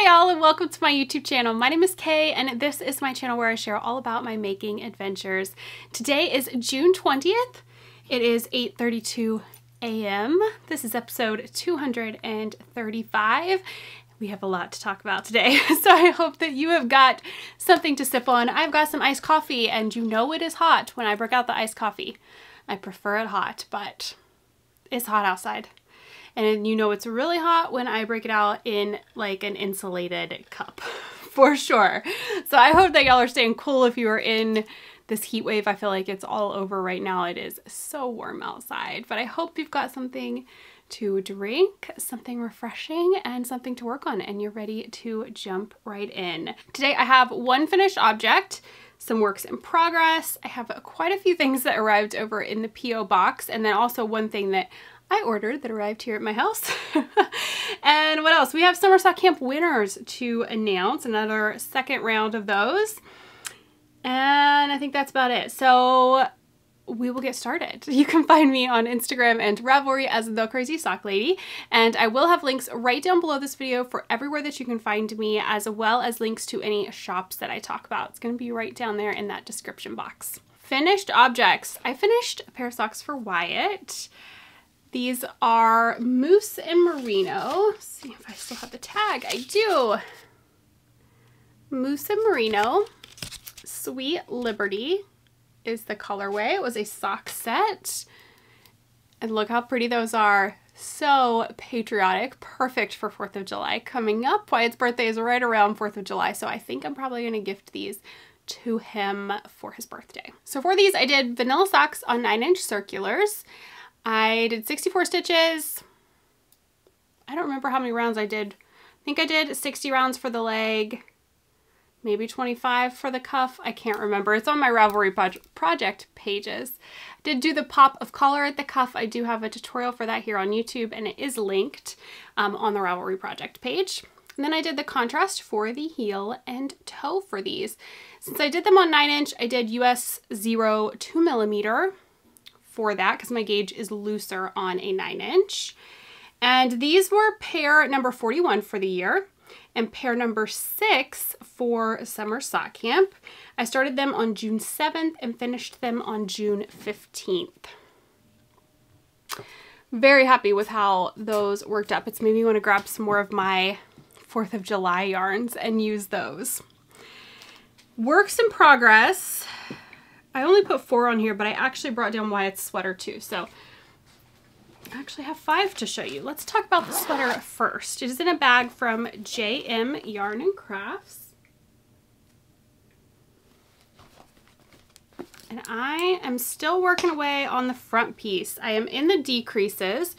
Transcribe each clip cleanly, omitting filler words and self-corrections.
y'all, and welcome to my YouTube channel. My name is Kay, and this is my channel where I share all about my making adventures. Today is June 20th. It is 8:32 a.m. This is episode 235. We have a lot to talk about today, so I hope that you have got something to sip on. I've got some iced coffee, and you know it is hot when I break out the iced coffee. I prefer it hot, but it's hot outside. And you know it's really hot when I break it out in like an insulated cup, for sure. So I hope that y'all are staying cool if you are in this heat wave. I feel like it's all over right now. It is so warm outside, but I hope you've got something to drink, something refreshing, and something to work on, and you're ready to jump right in. Today I have one finished object, some works in progress. I have quite a few things that arrived over in the P.O. box, and then also one thing that I ordered that arrived here at my house. And what else? We have Summer Stock Camp winners to announce, another second round of those. And I think that's about it. So we will get started. You can find me on Instagram and Ravelry as The Crazy Sock Lady. And I will have links right down below this video for everywhere that you can find me, as well as links to any shops that I talk about. It's going to be right down there in that description box. Finished objects. I finished a pair of socks for Wyatt. These are Moose and Merino. Let's see if I still have the tag. I do. Moose and Merino. Sweet Liberty is the colorway. It was a sock set. And look how pretty those are. So patriotic. Perfect for 4th of July coming up. Wyatt's birthday is right around 4th of July, so I think I'm probably going to gift these to him for his birthday. So for these, I did vanilla socks on 9-inch circulars. I did 64 stitches. I don't remember how many rounds I did. I think I did 60 rounds for the leg, maybe 25 for the cuff. I can't remember. It's on my Ravelry project pages. I did do the pop of collar at the cuff. I do have a tutorial for that here on YouTube, and it is linked on the Ravelry project page. And then I did the contrast for the heel and toe for these. Since I did them on 9-inch, I did US 0 2mm. For that, because my gauge is looser on a 9-inch. And these were pair number 41 for the year and pair number 6 for Summer Sock Camp. I started them on June 7th and finished them on June 15th. Very happy with how those worked up. It's made me want to grab some more of my 4th of July yarns and use those. Works in progress. I only put 4 on here, but I actually brought down Wyatt's sweater too, so I actually have 5 to show you. Let's talk about the sweater first. It is in a bag from JM Yarn and Crafts. And I am still working away on the front piece. I am in the decreases.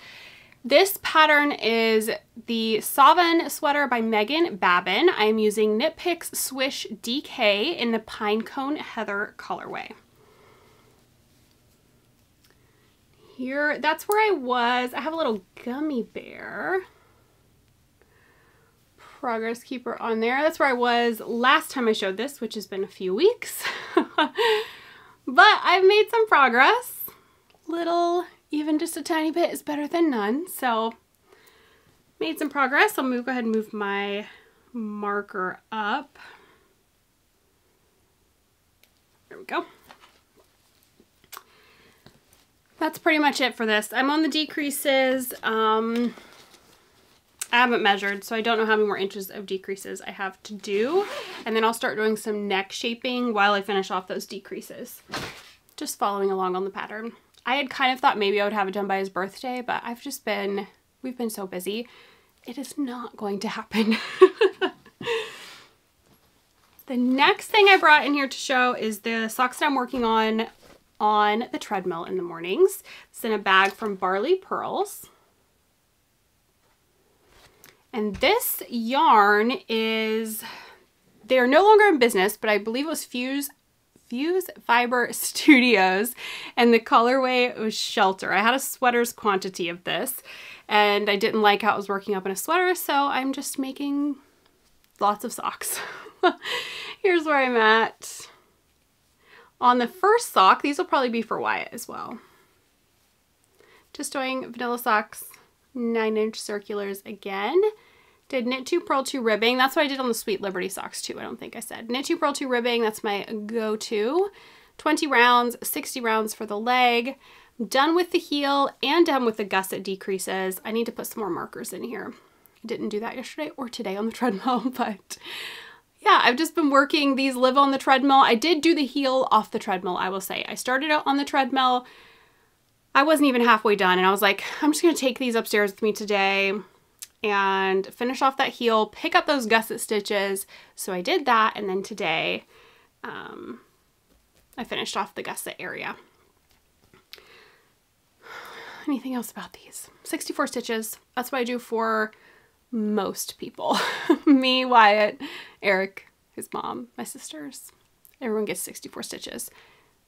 This pattern is the Savin sweater by Megan Babin. I am using Knit Picks Swish DK in the Pinecone Heather colorway. Here, that's where I was. I have a little gummy bear progress keeper on there. That's where I was last time I showed this, which has been a few weeks. But I've made some progress. Little, even just a tiny bit is better than none. So made some progress. I'll go ahead and move my marker up. There we go. That's pretty much it for this. I'm on the decreases. I haven't measured, so I don't know how many more inches of decreases I have to do. And then I'll start doing some neck shaping while I finish off those decreases. Just following along on the pattern. I had kind of thought maybe I would have it done by his birthday, but we've been so busy. It is not going to happen. The next thing I brought in here to show is the socks that I'm working on the treadmill in the mornings. It's in a bag from Barley Pearls. And this yarn is, they're no longer in business, but I believe it was Fuse Fiber Studios, and the colorway was Shelter. I had a sweater's quantity of this, and I didn't like how it was working up in a sweater, so I'm just making lots of socks. Here's where I'm at. On the first sock, these will probably be for Wyatt as well. Just doing vanilla socks, 9-inch circulars again. Did knit 2, purl 2 ribbing. That's what I did on the Sweet Liberty socks too. I don't think I said. Knit 2, purl 2 ribbing. That's my go-to. 20 rounds, 60 rounds for the leg. I'm done with the heel and done with the gusset decreases. I need to put some more markers in here. I didn't do that yesterday or today on the treadmill, but yeah, I've just been working. These live on the treadmill. I did do the heel off the treadmill, I will say. I started out on the treadmill. I wasn't even halfway done, and I was like, I'm just going to take these upstairs with me today and finish off that heel, pick up those gusset stitches. So I did that, and then today I finished off the gusset area. Anything else about these? 64 stitches. That's what I do for most people. Me, Wyatt, Eric, his mom, my sisters. Everyone gets 64 stitches.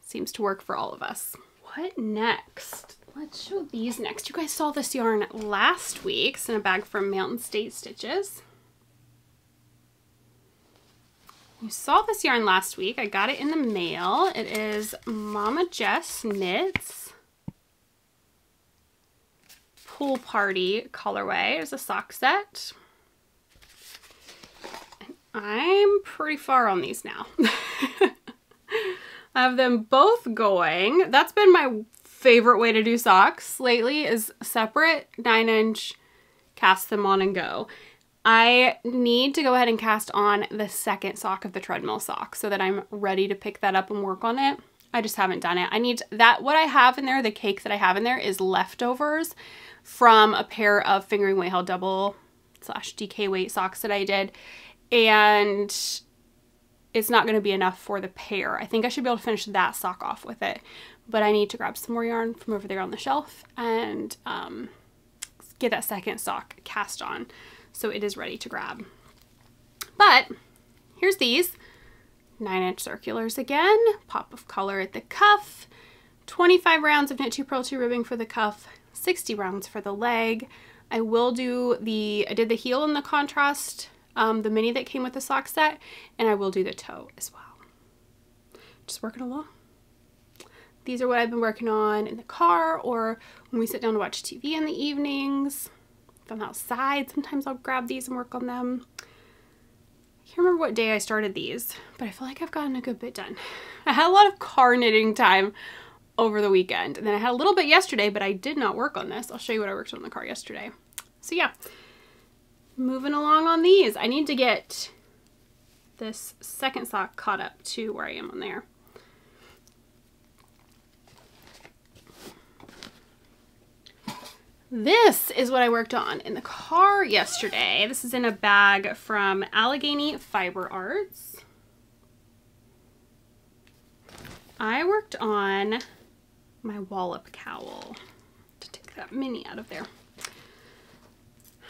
Seems to work for all of us. What next? Let's show these next. You guys saw this yarn last week. It's in a bag from Mountain State Stitches. You saw this yarn last week. I got it in the mail. It is Mama Jess Knits Pool Party colorway. There's a sock set. And I'm pretty far on these now. I have them both going. That's been my favorite way to do socks lately, is separate 9-inch, cast them on and go. I need to go ahead and cast on the second sock of the treadmill sock so that I'm ready to pick that up and work on it. I just haven't done it. I need that. What I have in there, the cake that I have in there, is leftovers from a pair of Fingering Weight Held double / DK weight socks that I did, and it's not going to be enough for the pair. I think I should be able to finish that sock off with it, but I need to grab some more yarn from over there on the shelf and get that second sock cast on so it is ready to grab. But here's these 9-inch circulars again, pop of color at the cuff, 25 rounds of knit 2, purl 2 ribbing for the cuff, 60 rounds for the leg. I did the heel in the contrast, the mini that came with the sock set, and I will do the toe as well. Just working along. These are what I've been working on in the car or when we sit down to watch TV in the evenings. If I'm outside, sometimes I'll grab these and work on them. I can't remember what day I started these, but I feel like I've gotten a good bit done. I had a lot of car knitting time over the weekend, and then I had a little bit yesterday, but I did not work on this. I'll show you what I worked on in the car yesterday. So yeah, moving along on these. I need to get this second sock caught up to where I am on there. This is what I worked on in the car yesterday. This is in a bag from Allegheny Fiber Arts. I worked on my wallop cowl. To take that mini out of there.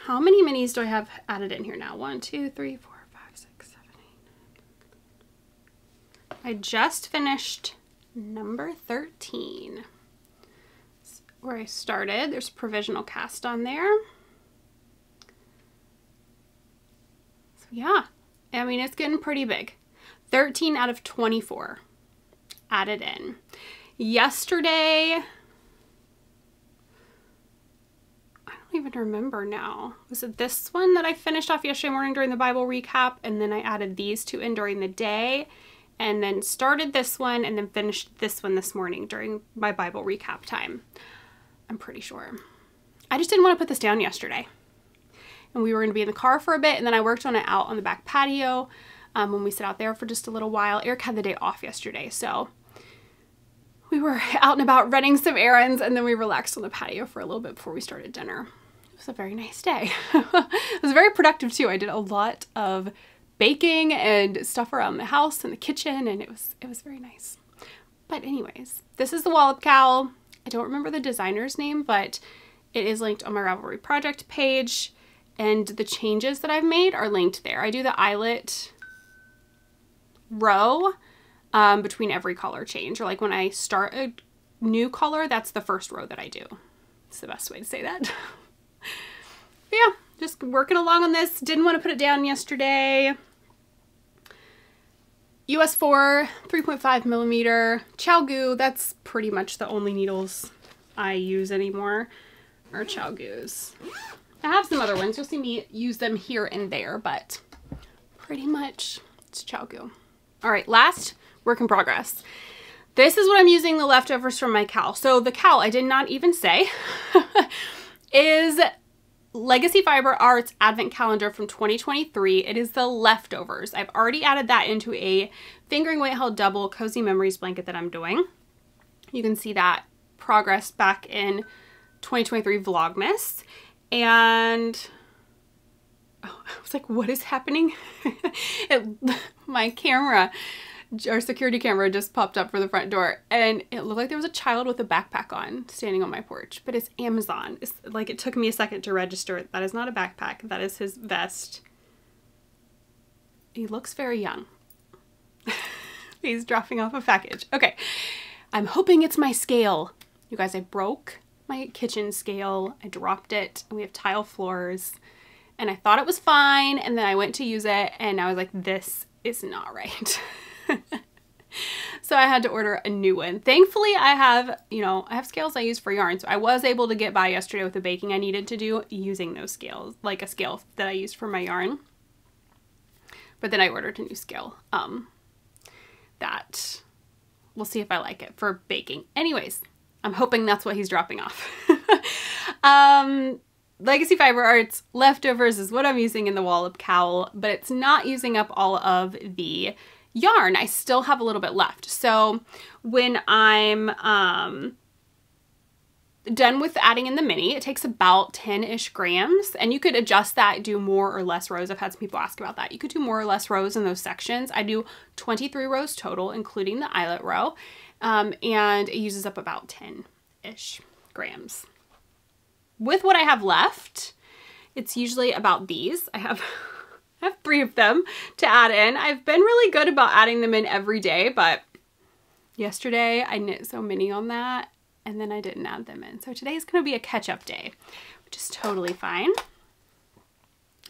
How many minis do I have added in here now? 1, 2, 3, 4, 5, 6, 7, 8. I just finished number 13. Where I started. There's provisional cast on there. So yeah, I mean, it's getting pretty big. 13 out of 24 added in. Yesterday, I don't even remember now. Was it this one that I finished off yesterday morning during the Bible recap, and then I added these two in during the day, and then started this one, and then finished this one this morning during my Bible recap time. I'm pretty sure. I just didn't want to put this down yesterday. And we were going to be in the car for a bit, and then I worked on it out on the back patio when we sat out there for just a little while. Eric had the day off yesterday, so we were out and about running some errands, and then we relaxed on the patio for a little bit before we started dinner. It was a very nice day. It was very productive too. I did a lot of baking and stuff around the house and the kitchen, and it was very nice. But anyways, this is the wallop cowl. I don't remember the designer's name, but it is linked on my Ravelry project page, and the changes that I've made are linked there. I do the eyelet row between every color change, or like when I start a new color, that's the first row that I do. It's the best way to say that. But yeah, just working along on this. Didn't want to put it down yesterday. US 4, 3.5 millimeter ChiaoGoo. That's pretty much the only needles I use anymore are ChiaoGoos. I have some other ones. You'll see me use them here and there, but pretty much it's chow goo. All right, last work in progress. This is what I'm using the leftovers from my cowl. So the cowl, I did not even say, is Legacy Fiber Arts Advent Calendar from 2023. It is the leftovers. I've already added that into a Fingering Weight Held Double Cozy Memories blanket that I'm doing. You can see that progress back in 2023 Vlogmas. And oh, I was like, what is happening? My camera, our security camera just popped up for the front door and it looked like there was a child with a backpack on standing on my porch, but it's Amazon. It's like, it took me a second to register. That is not a backpack. That is his vest. He looks very young. He's dropping off a package. Okay. I'm hoping it's my scale. You guys, I broke my kitchen scale. I dropped it and we have tile floors and I thought it was fine. And then I went to use it and I was like, this is not right. So I had to order a new one. Thankfully, I have scales I use for yarn. So I was able to get by yesterday with the baking I needed to do using those scales, like a scale that I used for my yarn. But then I ordered a new scale that we'll see if I like it for baking. Anyways, I'm hoping that's what he's dropping off. Legacy Fiber Arts leftovers is what I'm using in the Wallop cowl, but it's not using up all of the yarn. I still have a little bit left. So when I'm done with adding in the mini, it takes about 10-ish grams, and you could adjust that, do more or less rows. I've had some people ask about that. You could do more or less rows in those sections. I do 23 rows total, including the eyelet row, and it uses up about 10-ish grams. With what I have left, it's usually about these. I have 3 of them to add in. I've been really good about adding them in every day, but yesterday I knit so many on that and then I didn't add them in. So today is going to be a catch-up day, which is totally fine.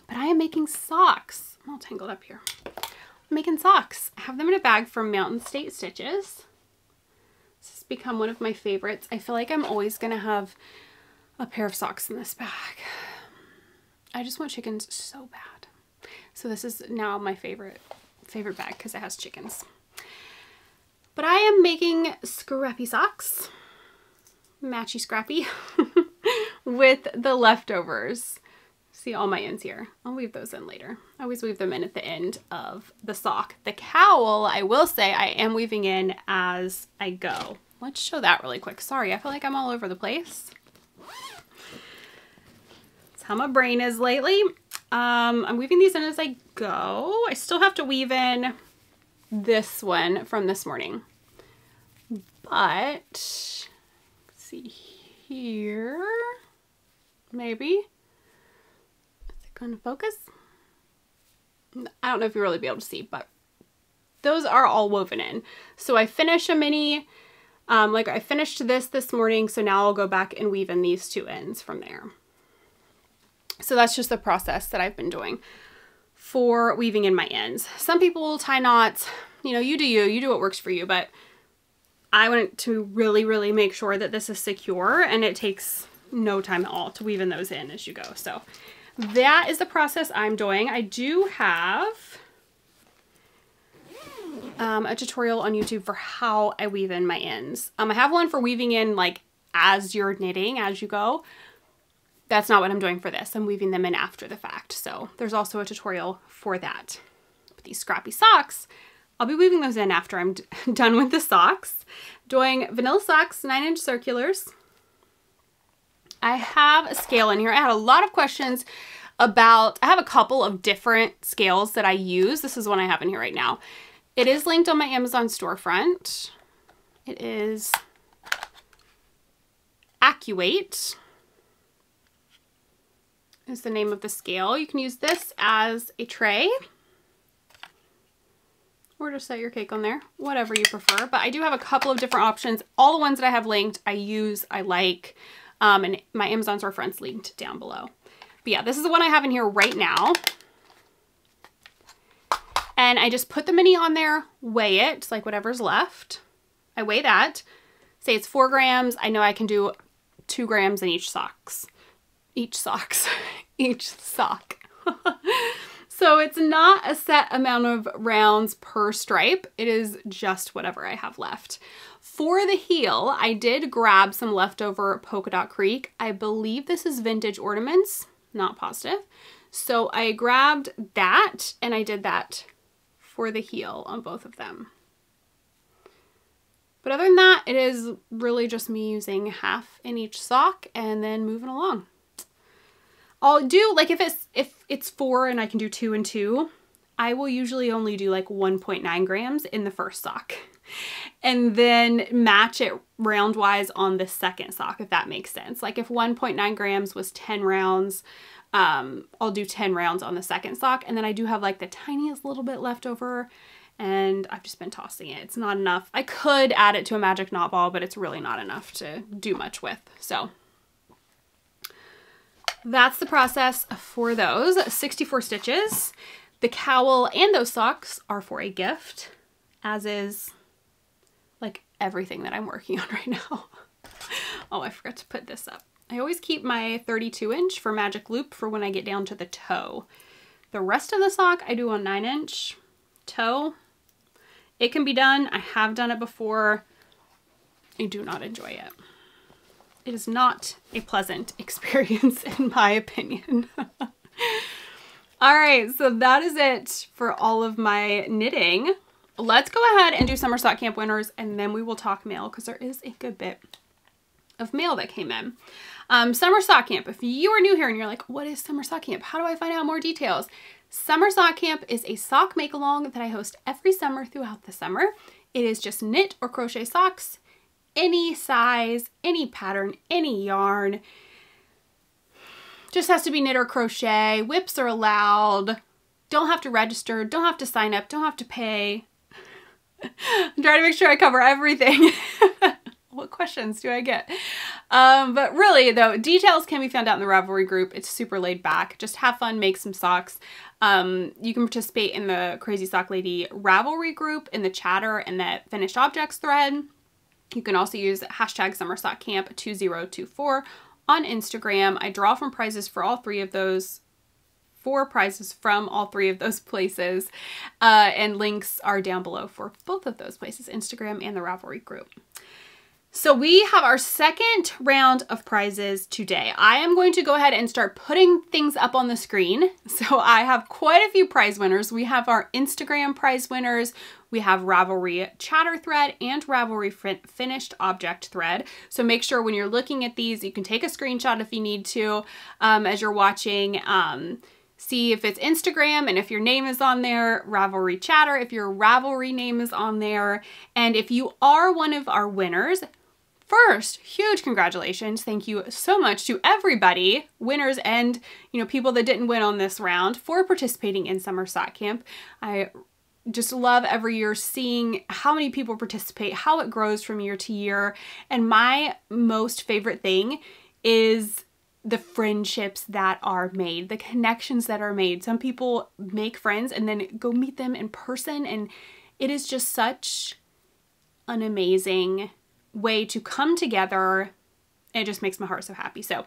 But I am making socks. I'm all tangled up here. I'm making socks. I have them in a bag from Mountain State Stitches. This has become one of my favorites. I feel like I'm always going to have a pair of socks in this bag. I just want chickens so bad. So this is now my favorite bag because it has chickens. But I am making scrappy socks, matchy scrappy, with the leftovers. See all my ends here. I'll weave those in later. I always weave them in at the end of the sock. The cowl, I will say I am weaving in as I go. Let's show that really quick. Sorry, I feel like I'm all over the place. That's how my brain is lately. I'm weaving these in as I go. I still have to weave in this one from this morning. But, let's see here, maybe. Is it going to focus? I don't know if you'll really be able to see, but those are all woven in. So I finish a mini, like I finished this morning, so now I'll go back and weave in these 2 ends from there. So that's just the process that I've been doing for weaving in my ends. Some people will tie knots, you do what works for you, but I want to really, really make sure that this is secure, and it takes no time at all to weave in those in as you go. So that is the process I'm doing. I do have a tutorial on YouTube for how I weave in my ends. I have one for weaving in like as you're knitting, as you go. That's not what I'm doing for this. I'm weaving them in after the fact. So there's also a tutorial for that. But these scrappy socks, I'll be weaving those in after I'm done with the socks. Doing vanilla socks, 9-inch circulars. I have a scale in here. I had a lot of questions about, I have a couple of different scales that I use. This is one I have in here right now. It is linked on my Amazon storefront. It is AccuWeight is the name of the scale. You can use this as a tray or just set your cake on there, whatever you prefer. But I do have a couple of different options. All the ones that I have linked, I use, I like, and my Amazon storefront's linked down below. But yeah, this is the one I have in here right now. And I just put the mini on there, weigh it, like whatever's left. I weigh that, say it's 4 grams. I know I can do 2 grams in each socks. each sock. So it's not a set amount of rounds per stripe. It is just whatever I have left. For the heel, I did grab some leftover Polka Dot Creek. I believe this is Vintage Ornaments, not positive. So I grabbed that and I did that for the heel on both of them. But other than that, it is really just me using half in each sock and then moving along. I'll do, like, if it's 4 and I can do 2 and 2, I will usually only do like 1.9 grams in the first sock and then match it round wise on the second sock, if that makes sense. Like if 1.9 grams was 10 rounds, I'll do 10 rounds on the second sock. And then I do have like the tiniest little bit left over and I've just been tossing it. It's not enough. I could add it to a magic knot ball, but it's really not enough to do much with. So that's the process for those 64 stitches. The cowl and those socks are for a gift, as is like everything that I'm working on right now. Oh, I forgot to put this up. I always keep my 32-inch for magic loop for when I get down to the toe. The rest of the sock I do on 9-inch toe. It can be done. I have done it before. I do not enjoy it. It is not a pleasant experience in my opinion. All right, so that is it for all of my knitting. Let's go ahead and do Summer Sock Camp winners and then we will talk mail because there is a good bit of mail that came in. Summer Sock Camp, if you are new here and you're like, what is Summer Sock Camp? How do I find out more details? Summer Sock Camp is a sock make-along that I host every summer throughout the summer. It is just knit or crochet socks, any size, any pattern, any yarn. Just has to be knit or crochet. Whips are allowed. Don't have to register. Don't have to sign up. Don't have to pay. I'm trying to make sure I cover everything. What questions do I get? But really though, details can be found out in the Ravelry group. It's super laid back. Just have fun, make some socks. You can participate in the Crazy Sock Lady Ravelry group in the chatter and that finished objects thread. You can also use hashtag SummerSockCamp2024 on Instagram. I draw from prizes for all 3 of those. 4 prizes from all 3 of those places. And links are down below for both of those places, Instagram and the Ravelry group. So we have our second round of prizes today. I am going to go ahead and start putting things up on the screen. So I have quite a few prize winners. We have our Instagram prize winners. We have Ravelry chatter thread and Ravelry finished object thread. So make sure when you're looking at these, you can take a screenshot if you need to as you're watching. See if it's Instagram and if your name is on there, Ravelry chatter, if your Ravelry name is on there. And if you are one of our winners, first, huge congratulations. Thank you so much to everybody, winners and, people that didn't win on this round, for participating in Summer Sock Camp. I just love every year seeing how many people participate, how it grows from year to year. And my most favorite thing is the friendships that are made, the connections that are made. Some people make friends and then go meet them in person. And it is just such an amazing way to come together. It just makes my heart so happy. So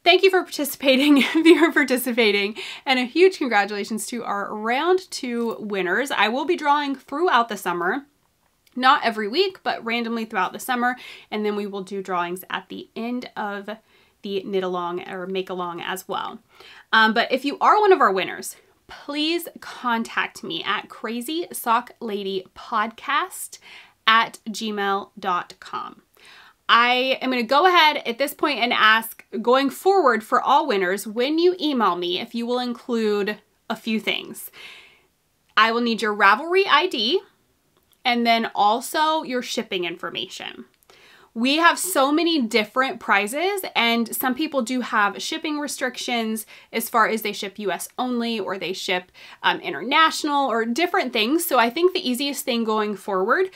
thank you for participating if you're participating, and a huge congratulations to our round 2 winners. I will be drawing throughout the summer, not every week, but randomly throughout the summer, and then we will do drawings at the end of the knit along or make along as well. But if you are one of our winners, please contact me at crazysockladypodcast@gmail.com. I am going to go ahead at this point and ask, going forward for all winners, when you email me, if you will include a few things. I will need your Ravelry ID and then also your shipping information. We have so many different prizes, and some people do have shipping restrictions as far as they ship US only or they ship international or different things. So I think the easiest thing going forward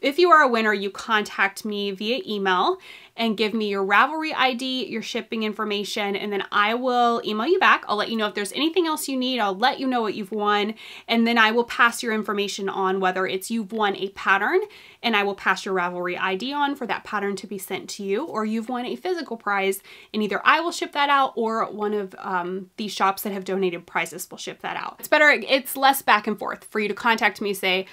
If you are a winner, you contact me via email and give me your Ravelry ID, your shipping information, and then I will email you back. I'll let you know if there's anything else you need. I'll let you know what you've won, and then I will pass your information on, whether it's you've won a pattern, and I will pass your Ravelry ID on for that pattern to be sent to you, or you've won a physical prize, and either I will ship that out or one of these shops that have donated prizes will ship that out. It's better, it's less back and forth for you to contact me, say,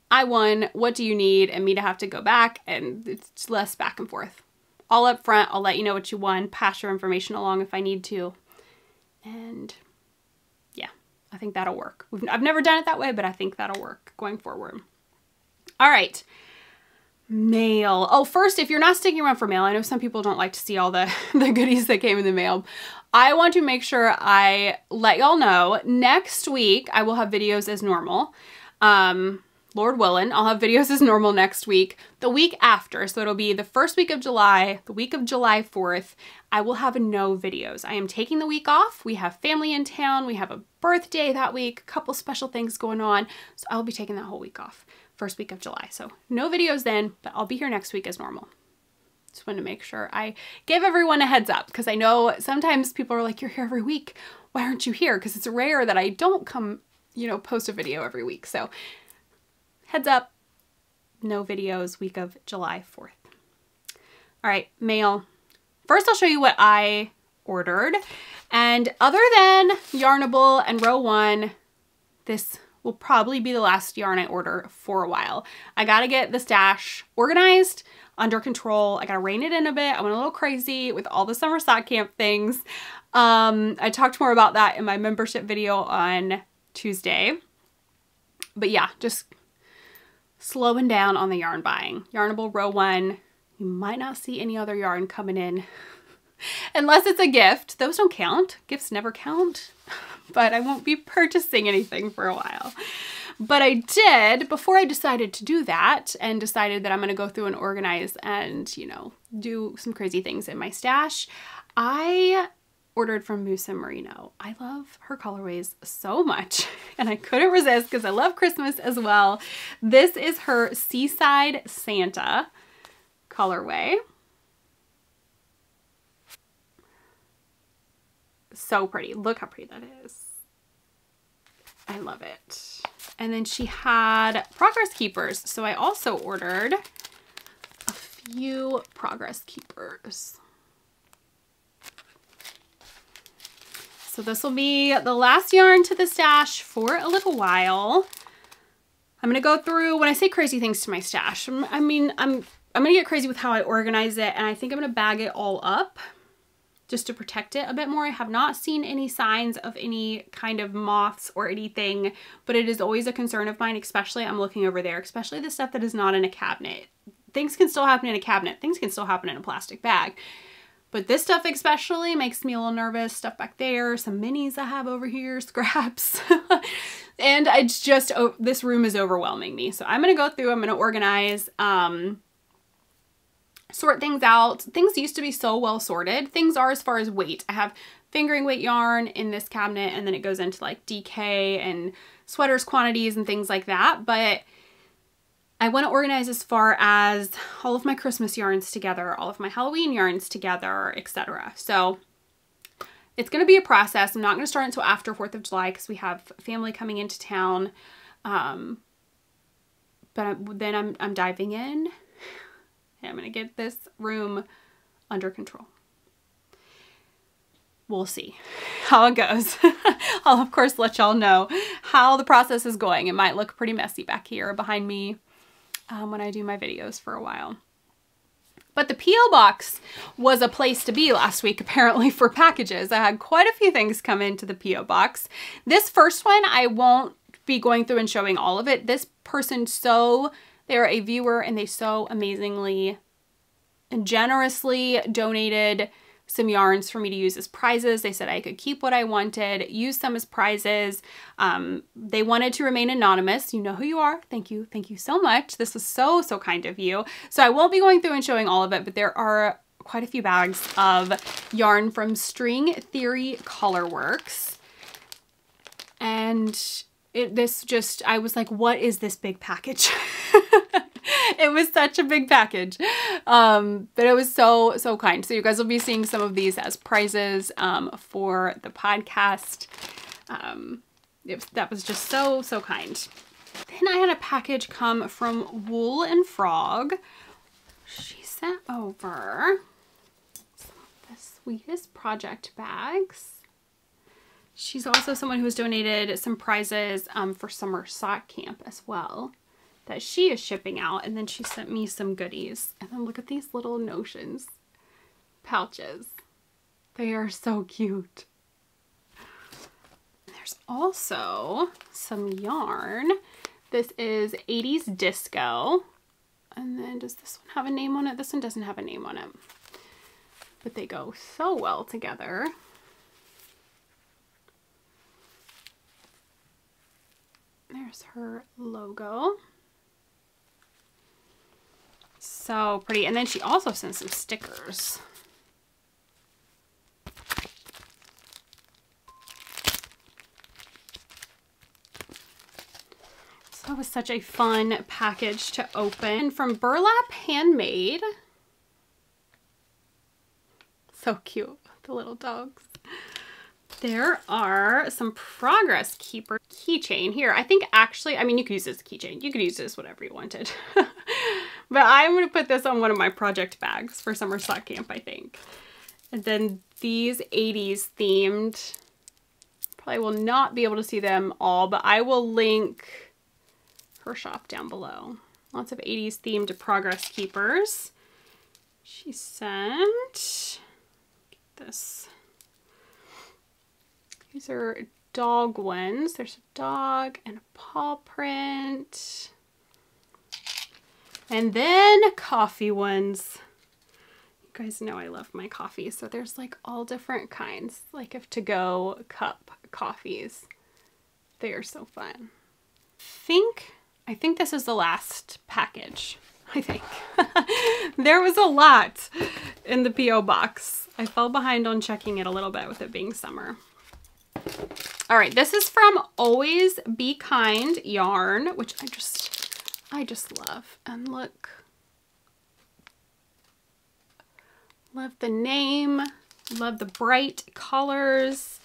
I won, what do you need? And me to have to go back, and it's less back and forth. All up front, I'll let you know what you won, pass your information along if I need to. And yeah, I think that'll work. I've never done it that way, but I think that'll work going forward. All right, mail. Oh, first, if you're not sticking around for mail, I know some people don't like to see all the goodies that came in the mail. I want to make sure I let y'all know, next week I will have videos as normal. Lord willing, I'll have videos as normal next week. The week after, so it'll be the first week of July, the week of July 4th, I will have no videos. I am taking the week off. We have family in town. We have a birthday that week, a couple special things going on. So I'll be taking that whole week off, first week of July. So no videos then, but I'll be here next week as normal. Just wanted to make sure I give everyone a heads up, because I know sometimes people are like, you're here every week. Why aren't you here? Because it's rare that I don't come, you know, post a video every week. So heads up, no videos week of July 4th. All right, mail. First, I'll show you what I ordered. And other than Yarnable and Row 1, this will probably be the last yarn I order for a while. I gotta get the stash organized, under control. I gotta rein it in a bit. I went a little crazy with all the summer sock camp things. I talked more about that in my membership video on Tuesday. But yeah, just slowing down on the yarn buying. Yarnable Row 1, you might not see any other yarn coming in unless it's a gift. Those don't count. Gifts never count, but I won't be purchasing anything for a while. But I did, before I decided to do that and decided that I'm going to go through and organize and, you know, do some crazy things in my stash, I ordered from Moose and Merino. I love her colorways so much, and I couldn't resist because I love Christmas as well. This is her Seaside Santa colorway. So pretty. Look how pretty that is. I love it. And then she had Progress Keepers. So I also ordered a few Progress Keepers. So this will be the last yarn to the stash for a little while. I'm gonna go through, when I say crazy things to my stash, I mean, I'm gonna get crazy with how I organize it, and I think I'm gonna bag it all up just to protect it a bit more. I have not seen any signs of any kind of moths or anything, but it is always a concern of mine, especially I'm looking over there, especially the stuff that is not in a cabinet. Things can still happen in a cabinet. Things can still happen in a plastic bag. But this stuff especially makes me a little nervous. Stuff back there, some minis I have over here, scraps. And it's just, oh, this room is overwhelming me. So I'm going to go through, I'm going to organize, sort things out. Things used to be so well sorted. Things are as far as weight. I have fingering weight yarn in this cabinet, and then it goes into like DK and sweaters quantities and things like that. But I want to organize as far as all of my Christmas yarns together, all of my Halloween yarns together, etc. So it's going to be a process. I'm not going to start until after 4th of July because we have family coming into town. But then I'm diving in, and I'm going to get this room under control. We'll see how it goes. I'll of course let y'all know how the process is going. It might look pretty messy back here behind me when I do my videos for a while. But the P.O. box was a place to be last week, apparently, for packages. I had quite a few things come into the P.O. box. This first one, I won't be going through and showing all of it. This person they're a viewer, and they so amazingly and generously donated some yarns for me to use as prizes. They said I could keep what I wanted, use some as prizes. They wanted to remain anonymous. You know who you are. Thank you. Thank you so much. This was so, so kind of you. So I won't be going through and showing all of it, but there are quite a few bags of yarn from String Theory Colorworks. And I was like, what is this big package? It was such a big package. But it was so kind. So you guys will be seeing some of these as prizes for the podcast. That was just so kind. Then I had a package come from Wool and Frog. She sent over some of the sweetest project bags. She's also someone who has donated some prizes for summer sock camp as well that she is shipping out. And then she sent me some goodies. And then look at these little notions pouches. They are so cute. There's also some yarn. This is 80s Disco. And then does this one have a name on it? This one doesn't have a name on it. But they go so well together. There's her logo. So pretty. And then she also sent some stickers. So it was such a fun package to open. From Burlap Handmade. So cute, the little dogs. There are some Progress Keeper keychain here. I think actually, I mean, you could use this as a keychain. You could use this whatever you wanted. But I'm going to put this on one of my project bags for summer sock camp, I think. And then these 80s themed, probably will not be able to see them all, but I will link her shop down below. Lots of 80s themed Progress Keepers. She sent, get this. These are dog ones. There's a dog and a paw print. And then coffee ones. You guys know I love my coffee. So there's like all different kinds, like of to-go cup coffees. They are so fun. I think this is the last package. I think. There was a lot in the P.O. box. I fell behind on checking it a little bit with it being summer. All right, this is from Always Be Kind yarn, which I just love. And look, love the name, love the bright colors.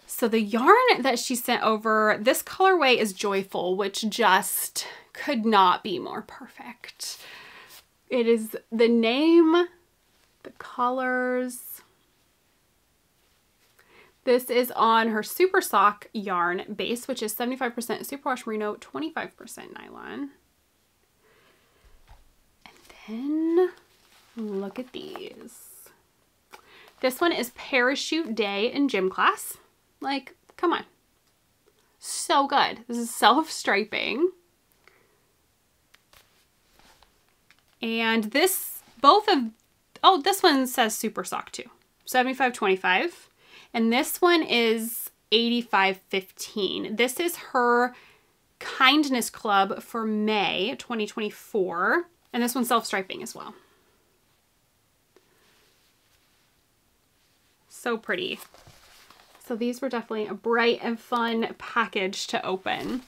So the yarn that she sent over, this colorway is Joyful, which just could not be more perfect. It is the name, the colors. This is on her Super Sock yarn base, which is 75% superwash merino, 25% nylon. And then look at these. This one is Parachute Day in Gym Class. Like, come on. So good. This is self-striping. And this, this one says Super Sock too. 75-25. And this one is 85-15. This is her Kindness Club for May 2024. And this one's self-striping as well. So pretty. So these were definitely a bright and fun package to open.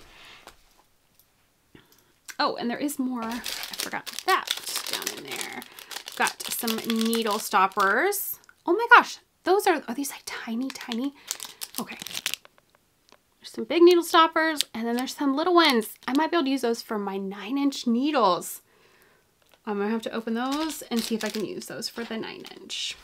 Oh, and there is more. I forgot that down in there. Got some needle stoppers. Oh my gosh. Those are these like tiny? Okay. There's some big needle stoppers and then there's some little ones. I might be able to use those for my 9-inch needles. I'm gonna have to open those and see if I can use those for the 9-inch.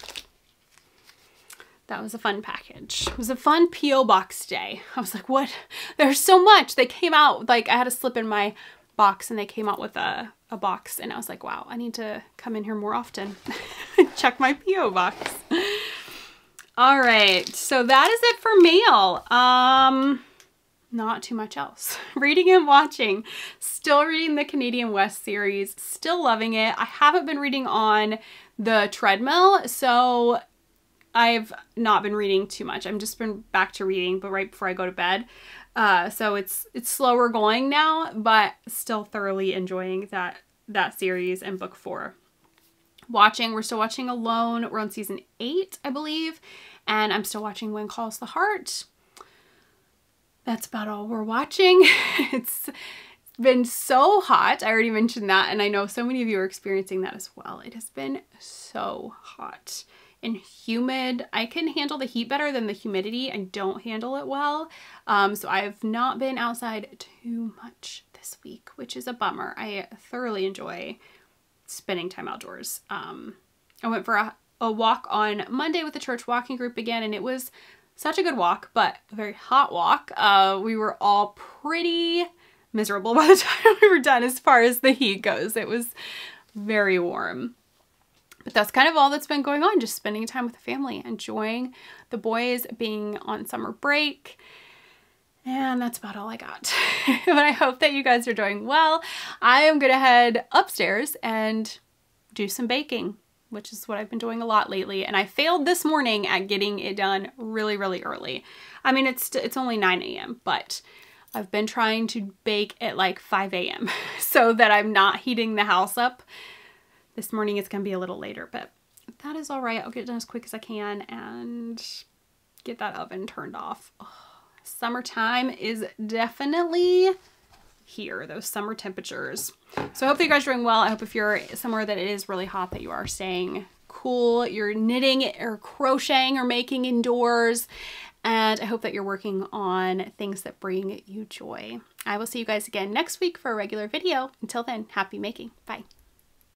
That was a fun package. It was a fun P.O. box day. I was like, what? There's so much. They came out, like I had a slip in my box and they came out with a box and I was like, wow, I need to come in here more often. Check my P.O. box. All right, so that is it for mail. Not too much else. Reading and watching. Still reading the Canadian West series. Still loving it. I haven't been reading on the treadmill, so I've not been reading too much. I've just been back to reading, but right before I go to bed. So it's slower going now, but still thoroughly enjoying that series and book 4. We're still watching Alone. We're on season 8, I believe. And I'm still watching When Calls the Heart. That's about all we're watching. It's been so hot. I already mentioned that, and I know so many of you are experiencing that as well. It has been so hot and humid. I can handle the heat better than the humidity. I don't handle it well. So I've not been outside too much this week, which is a bummer. I thoroughly enjoy spending time outdoors. I went for a walk on Monday with the church walking group again, and it was such a good walk, but a very hot walk. We were all pretty miserable by the time we were done as far as the heat goes. It was very warm. But that's kind of all that's been going on, just spending time with the family, enjoying the boys being on summer break. And that's about all I got. But I hope that you guys are doing well. I am gonna head upstairs and do some baking, which is what I've been doing a lot lately. And I failed this morning at getting it done really, really early. I mean, it's only 9 a.m., but I've been trying to bake at like 5 a.m. so that I'm not heating the house up. This morning it's gonna be a little later, but that is all right. I'll get it done as quick as I can and get that oven turned off. Oh, summertime is definitely here, those summer temperatures. So I hope that you guys are doing well. I hope if you're somewhere that it is really hot that you are staying cool, you're knitting or crocheting or making indoors. And I hope that you're working on things that bring you joy. I will see you guys again next week for a regular video. Until then, happy making. Bye.